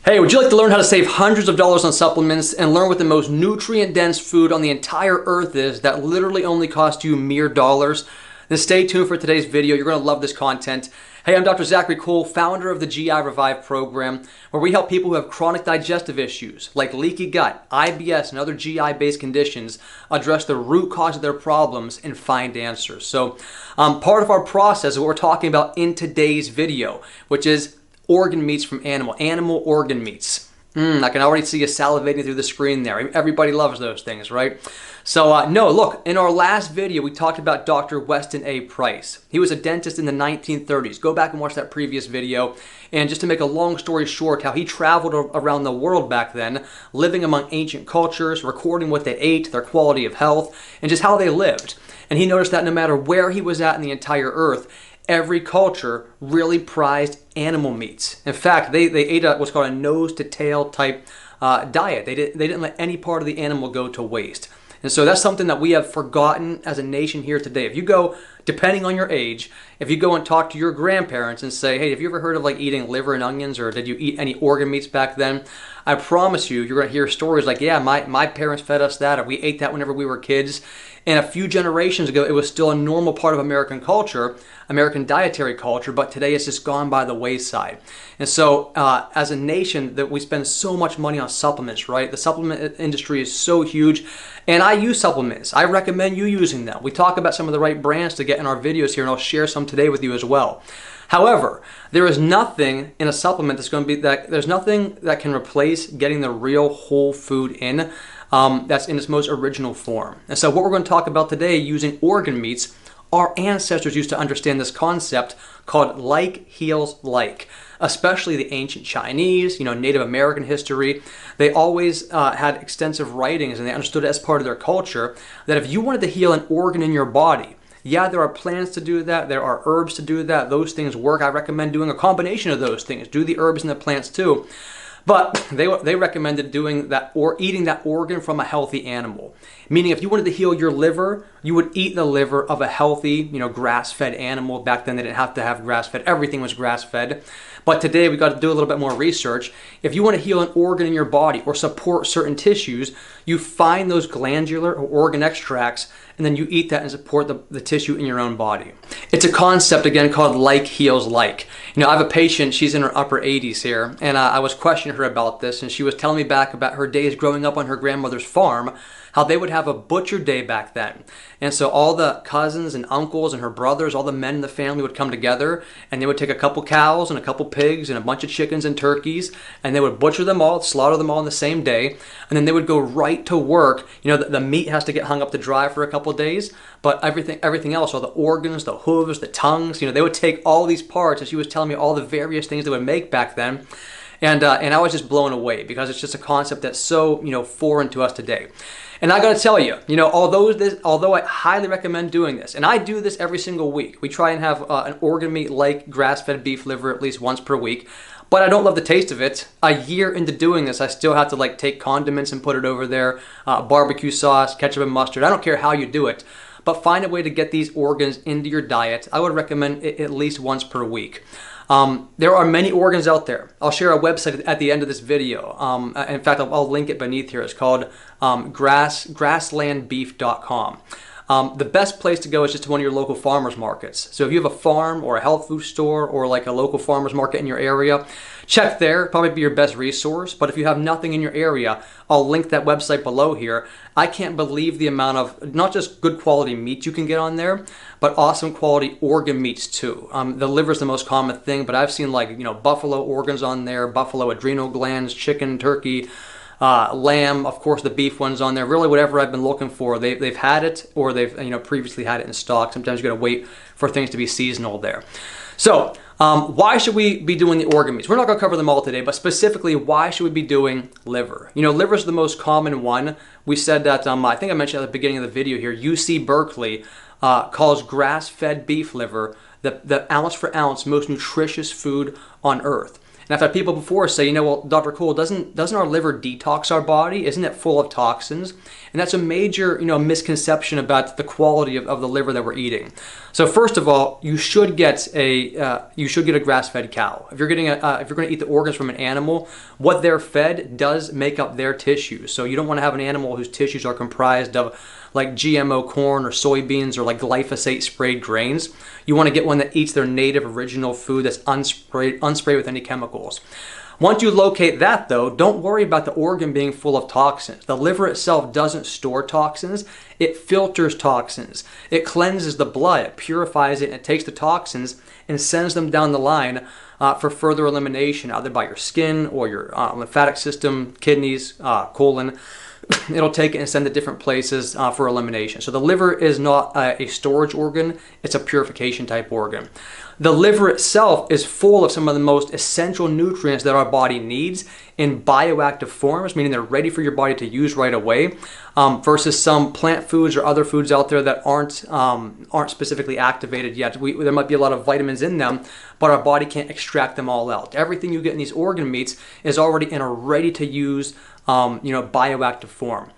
Hey, would you like to learn how to save hundreds of dollars on supplements and learn what the most nutrient-dense food on the entire earth is that literally only costs you mere dollars? Then stay tuned for today's video. You're going to love this content. Hey, I'm Dr. Zachary Cole, founder of the GI Revive program, where we help people who have chronic digestive issues like leaky gut, IBS, and other GI-based conditions address the root cause of their problems and find answers. So part of our process is what we're talking about in today's video, which is organ meats from animal organ meats. I can already see you salivating through the screen there. Everybody loves those things, right? So no, look, in our last video, we talked about Dr. Weston A. Price. He was a dentist in the 1930s. Go back and watch that previous video. And just to make a long story short, how he traveled around the world back then, living among ancient cultures, recording what they ate, their quality of health, and just how they lived. And he noticed that no matter where he was at in the entire earth, every culture really prized animal meats. In fact, they ate what's called a nose-to-tail type diet. They didn't let any part of the animal go to waste. And so that's something that we have forgotten as a nation here today. If you go, depending on your age, if you go and talk to your grandparents and say, hey, have you ever heard of like eating liver and onions, or did you eat any organ meats back then? I promise you, you're going to hear stories like, yeah, my parents fed us that, or we ate that whenever we were kids. And a few generations ago, it was still a normal part of American culture, American dietary culture, but today it's just gone by the wayside. And so as a nation, that we spend so much money on supplements, right? The supplement industry is so huge. And I use supplements. I recommend you using them. We talk about some of the right brands to get in our videos here, and I'll share some today with you as well. However, there is nothing in a supplement that's going to be there's nothing that can replace getting the real whole food in that's in its most original form. And so what we're going to talk about today, using organ meats, our ancestors used to understand this concept called like heals like. Especially the ancient Chinese, Native American history. They always had extensive writings, and they understood it as part of their culture that if you wanted to heal an organ in your body, yeah, there are plants to do that. There are herbs to do that. Those things work. I recommend doing a combination of those things. Do the herbs and the plants too. But they recommended doing that or eating that organ from a healthy animal. Meaning if you wanted to heal your liver, you would eat the liver of a healthy, grass-fed animal. Back then they didn't have to have grass-fed. Everything was grass-fed. But today we've got to do a little bit more research. If you want to heal an organ in your body or support certain tissues, you find those glandular or organ extracts, and then you eat that and support the tissue in your own body. It's a concept, again, called like heals like. I have a patient, she's in her upper 80s here, and I was questioning her about this, and she was telling me back about her days growing up on her grandmother's farm, how they would have a butcher day back then. And so all the cousins and uncles and her brothers, all the men in the family would come together, and they would take a couple cows and a couple pigs and a bunch of chickens and turkeys, and they would butcher them all, slaughter them all on the same day, and then they would go right to work. The meat has to get hung up to dry for a couple of days, but everything else, all the organs, the hooves, the tongues, they would take all these parts, and she was telling me all the various things they would make back then. And I was just blown away, because it's just a concept that's so foreign to us today. And I got to tell you, although I highly recommend doing this, and I do this every single week. We try and have an organ meat like grass-fed beef liver at least once per week. But I don't love the taste of it. A year into doing this, I still have to take condiments and put it over there, barbecue sauce, ketchup and mustard. I don't care how you do it, but find a way to get these organs into your diet. I would recommend it at least once per week. There are many organs out there. I'll share a website at the end of this video. In fact, I'll link it beneath here. It's called grasslandbeef.com. The best place to go is just to one of your local farmers markets. So if you have a farm or a health food store or like a local farmers market in your area, check there. Probably be your best resource. But if you have nothing in your area, I'll link that website below here. I can't believe the amount of not just good quality meat you can get on there, but awesome quality organ meats too. The liver is the most common thing, but I've seen buffalo organs on there, buffalo adrenal glands, chicken, turkey, lamb, of course the beef ones on there. Really whatever I've been looking for, they've had it, or they've previously had it in stock. Sometimes you got to wait for things to be seasonal there. So why should we be doing the organ meats? We're not going to cover them all today, but specifically, why should we be doing liver? Liver is the most common one. We said that, I think I mentioned at the beginning of the video here, UC Berkeley calls grass-fed beef liver the ounce for ounce most nutritious food on earth. And I've had people before say, well, Dr. Cole, doesn't our liver detox our body? Isn't it full of toxins? And that's a major, misconception about the quality of the liver that we're eating. So first of all, you should get a grass-fed cow. If you're going to eat the organs from an animal, what they're fed does make up their tissues. So you don't want to have an animal whose tissues are comprised of like GMO corn or soybeans or like glyphosate sprayed grains. You want to get one that eats their native original food that's unsprayed with any chemicals. Once you locate that though, don't worry about the organ being full of toxins. The liver itself doesn't store toxins, it filters toxins. It cleanses the blood, it purifies it, and it takes the toxins and sends them down the line for further elimination, either by your skin or your lymphatic system, kidneys, colon. It'll take it and send it different places for elimination. So the liver is not a storage organ, it's a purification type organ. The liver itself is full of some of the most essential nutrients that our body needs in bioactive forms, meaning they're ready for your body to use right away, versus some plant foods or other foods out there that aren't specifically activated yet. There might be a lot of vitamins in them, but our body can't extract them all out. Everything you get in these organ meats is already in a ready-to-use bioactive form.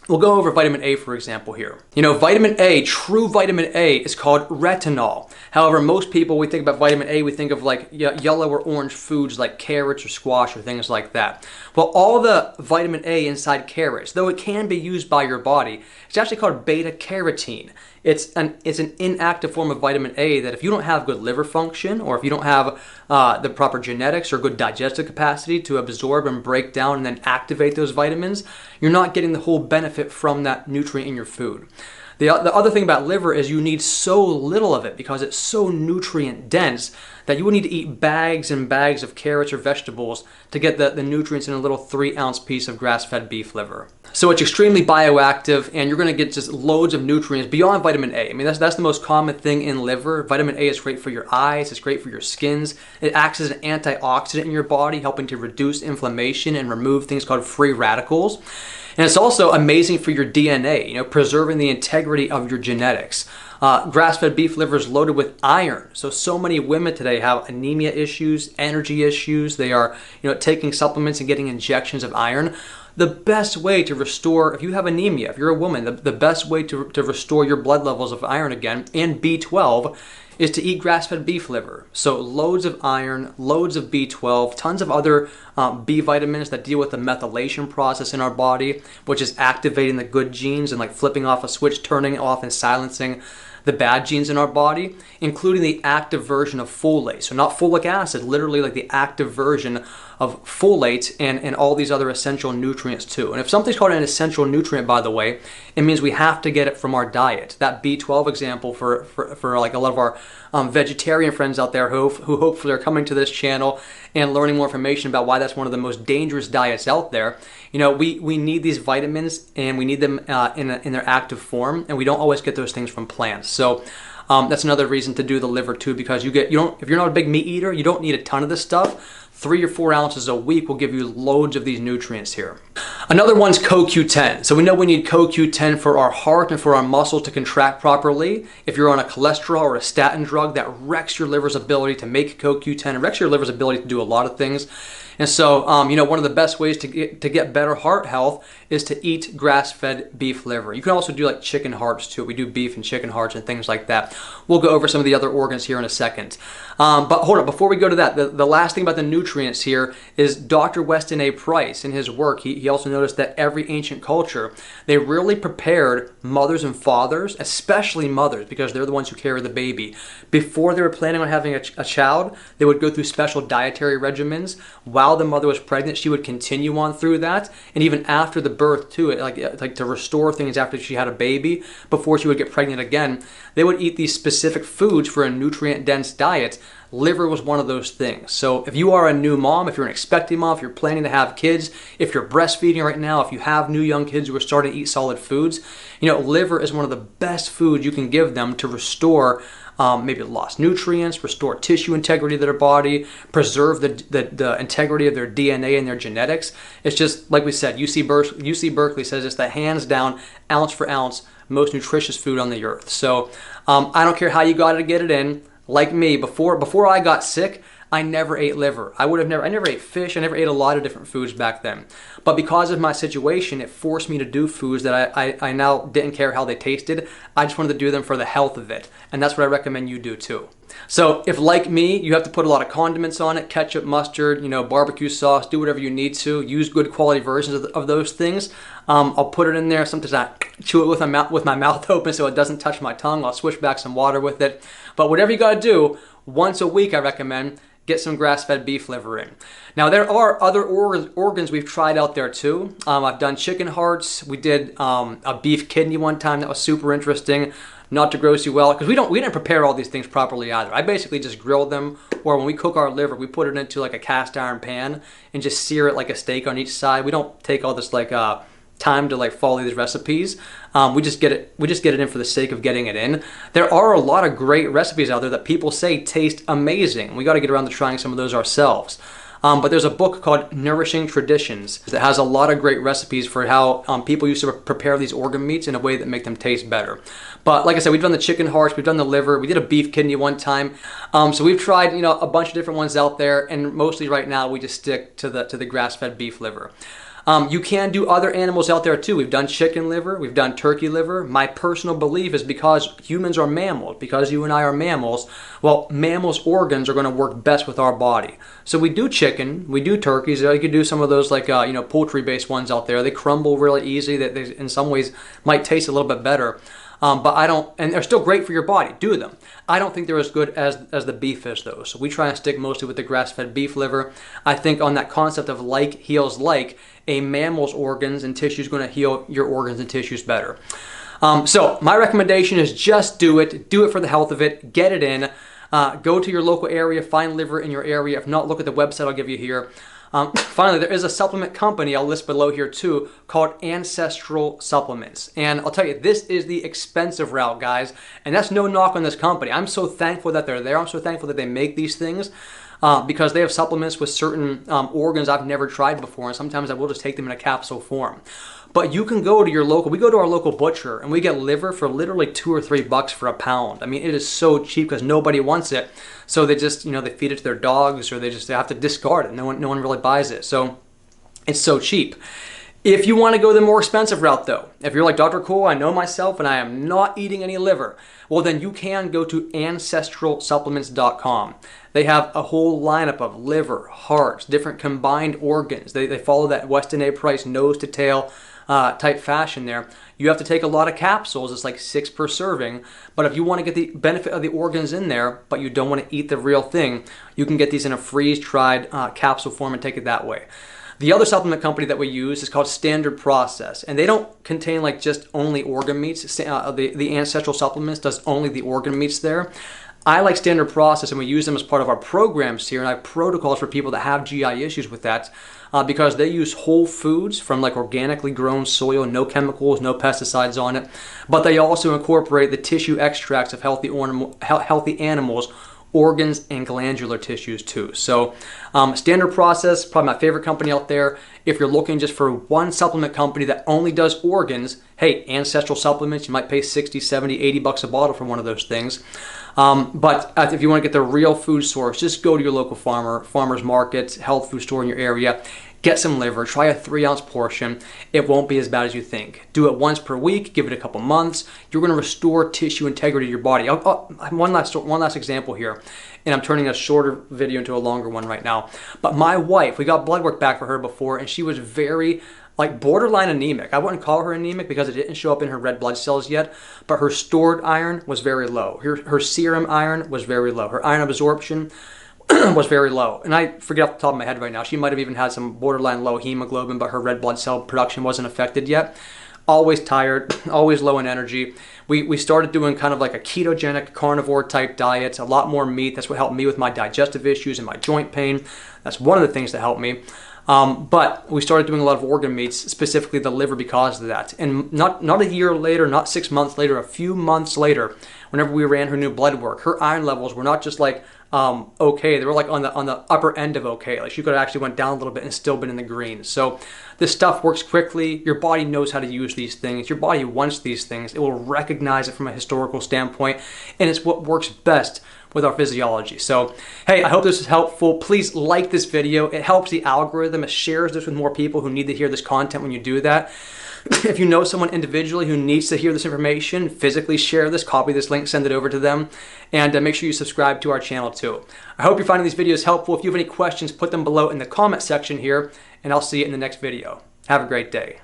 We'll go over vitamin A, for example, here. Vitamin A, true vitamin A, is called retinol. However, most people, we think about vitamin A, we think of like yellow or orange foods like carrots or squash or things like that. Well, all the vitamin A inside carrots, though it can be used by your body, it's actually called beta carotene. It's an inactive form of vitamin A that if you don't have good liver function, or if you don't have the proper genetics or good digestive capacity to absorb and break down and then activate those vitamins, you're not getting the whole benefit from that nutrient in your food. The other thing about liver is you need so little of it because it's so nutrient dense that you would need to eat bags and bags of carrots or vegetables to get the nutrients in a little 3-ounce piece of grass-fed beef liver. So it's extremely bioactive, and you're going to get just loads of nutrients beyond vitamin A. I mean, that's the most common thing in liver. Vitamin A is great for your eyes, it's great for your skins. It acts as an antioxidant in your body, helping to reduce inflammation and remove things called free radicals. And it's also amazing for your DNA, preserving the integrity of your genetics. Grass-fed beef liver is loaded with iron. So many women today have anemia issues, energy issues. They are, taking supplements and getting injections of iron. The best way to restore, if you have anemia, if you're a woman, the best way to restore your blood levels of iron again and B12 is to eat grass-fed beef liver. So loads of iron, loads of B12, tons of other B vitamins that deal with the methylation process in our body, which is activating the good genes and like flipping off a switch, turning it off and silencing the bad genes in our body, including the active version of folate. So not folic acid, literally like the active version of folate and all these other essential nutrients too. And if something's called an essential nutrient, by the way, it means we have to get it from our diet. That B12 example for like a lot of our vegetarian friends out there who hopefully are coming to this channel and learning more information about why that's one of the most dangerous diets out there. We need these vitamins, and we need them in their active form, and we don't always get those things from plants. So that's another reason to do the liver too, because if you're not a big meat eater, you don't need a ton of this stuff. 3 or 4 ounces a week will give you loads of these nutrients here. Another one's CoQ10. So we know we need CoQ10 for our heart and for our muscle to contract properly. If you're on a cholesterol or a statin drug, that wrecks your liver's ability to make CoQ10. It wrecks your liver's ability to do a lot of things. And so, one of the best ways to get better heart health is to eat grass-fed beef liver. You can also do like chicken hearts too. We do beef and chicken hearts and things like that. We'll go over some of the other organs here in a second. But hold on, before we go to that, the last thing about the nutrients here is Dr. Weston A. Price. In his work, he also noticed that every ancient culture, they really prepared mothers and fathers, especially mothers, because they're the ones who carry the baby. Before they were planning on having a child, they would go through special dietary regimens. While the mother was pregnant, she would continue on through that, and even after the birth too, like to restore things after she had a baby, before she would get pregnant again, they would eat these specific foods for a nutrient-dense diet. Liver was one of those things. So if you are a new mom, if you're an expecting mom, if you're planning to have kids, if you're breastfeeding right now, if you have new young kids who are starting to eat solid foods, liver is one of the best foods you can give them to restore maybe lost nutrients, restore tissue integrity of their body, preserve the integrity of their DNA and their genetics. It's just, like we said, UC Berkeley says it's the hands down, ounce for ounce, most nutritious food on the earth. So I don't care how you got to get it in. Like me, before I got sick, I never ate liver. I never ate fish. I never ate a lot of different foods back then. But because of my situation, it forced me to do foods that I now didn't care how they tasted. I just wanted to do them for the health of it. And that's what I recommend you do too. So if, like me, you have to put a lot of condiments on it, ketchup, mustard, barbecue sauce, do whatever you need to, use good quality versions of those things. I'll put it in there. Sometimes I chew it with my mouth open so it doesn't touch my tongue. I'll swish back some water with it. But whatever you got to do, once a week I recommend, get some grass-fed beef liver in. Now there are other organs we've tried out there too. I've done chicken hearts. We did a beef kidney one time that was super interesting. Not to gross you well, because we didn't prepare all these things properly either. I basically just grilled them, or when we cook our liver, we put it into like a cast iron pan and just sear it like a steak on each side. We don't take all this time to follow these recipes. We just get it in for the sake of getting it in. There are a lot of great recipes out there that people say taste amazing. We got to get around to trying some of those ourselves. But there's a book called Nourishing Traditions that has a lot of great recipes for how people used to prepare these organ meats in a way that make them taste better. But like I said, we've done the chicken hearts, we've done the liver, we did a beef kidney one time. So we've tried a bunch of different ones out there, and mostly right now we just stick to the grass-fed beef liver. You can do other animals out there too. We've done chicken liver, we've done turkey liver. My personal belief is because humans are mammals, because you and I are mammals, well, mammals' organs are going to work best with our body. So we do chicken, we do turkeys. You could do some of those poultry-based ones out there. They crumble really easy. That they in some ways might taste a little bit better. But I don't, and they're still great for your body. Do them. I don't think they're as good as the beef is though. So we try and stick mostly with the grass-fed beef liver. I think on that concept of like heals like, a mammal's organs and tissue is going to heal your organs and tissues better. So my recommendation is just do it. Do it for the health of it. Get it in. Go to your local area. Find liver in your area. If not, look at the website I'll give you here. Finally, there is a supplement company I'll list below here too called Ancestral Supplements. And I'll tell you, this is the expensive route, guys. And that's no knock on this company. I'm so thankful that they're there. I'm so thankful that they make these things. Because they have supplements with certain organs I've never tried before, and sometimes I will just take them in a capsule form. But you can go to we go to our local butcher, and we get liver for literally $2 or $3 for a pound. I mean, it is so cheap because nobody wants it. So they just, they feed it to their dogs, or they have to discard it. No one really buys it. So it's so cheap. If you want to go the more expensive route though, if you're like, Dr. Cole, I know myself and I am not eating any liver, well then you can go to ancestralsupplements.com. They have a whole lineup of liver, hearts, different combined organs. They follow that Weston A. Price nose to tail type fashion there. You have to take a lot of capsules. It's like 6 per serving. But if you want to get the benefit of the organs in there, but you don't want to eat the real thing, you can get these in a freeze-dried capsule form and take it that way. The other supplement company that we use is called Standard Process, and they don't contain just only organ meats. The Ancestral Supplements does only the organ meats there. I like Standard Process, and we use them as part of our programs here, and I have protocols for people that have GI issues with that because they use whole foods from organically grown soil, no chemicals, no pesticides on it, but they also incorporate the tissue extracts of healthy animals, organs, and glandular tissues too. So Standard Process, probably my favorite company out there. If you're looking just for one supplement company that only does organs, hey, Ancestral Supplements, you might pay 60, 70, 80 bucks a bottle for one of those things. But if you want to get the real food source, just go to your local farmer's market, health food store in your area. Get some liver, try a 3-ounce portion. It won't be as bad as you think. Do it once per week, give it a couple months. You're going to restore tissue integrity to your body. One last example here, and I'm turning a shorter video into a longer one right now. But my wife, we got blood work back for her before, and she was very borderline anemic. I wouldn't call her anemic because it didn't show up in her red blood cells yet, but her stored iron was very low. Her serum iron was very low. Her iron absorption was very low. And I forget off the top of my head right now, she might have even had some borderline low hemoglobin, but her red blood cell production wasn't affected yet. Always tired, always low in energy. We started doing kind of like a ketogenic carnivore type diet, a lot more meat. That's what helped me with my digestive issues and my joint pain. That's one of the things that helped me. But we started doing a lot of organ meats, specifically the liver, because of that. And not a year later, not 6 months later, a few months later, whenever we ran her new blood work, her iron levels were not just okay, they were on the upper end of okay. She could have actually went down a little bit and still been in the green. So this stuff works quickly. Your body knows how to use these things. Your body wants these things. It will recognize it from a historical standpoint, and it's what works best with our physiology. So, hey, I hope this is helpful. Please like this video. It helps the algorithm. It shares this with more people who need to hear this content when you do that. If you know someone individually who needs to hear this information, physically share this, copy this link, send it over to them, and make sure you subscribe to our channel too. I hope you're finding these videos helpful. If you have any questions, put them below in the comment section here, and I'll see you in the next video. Have a great day.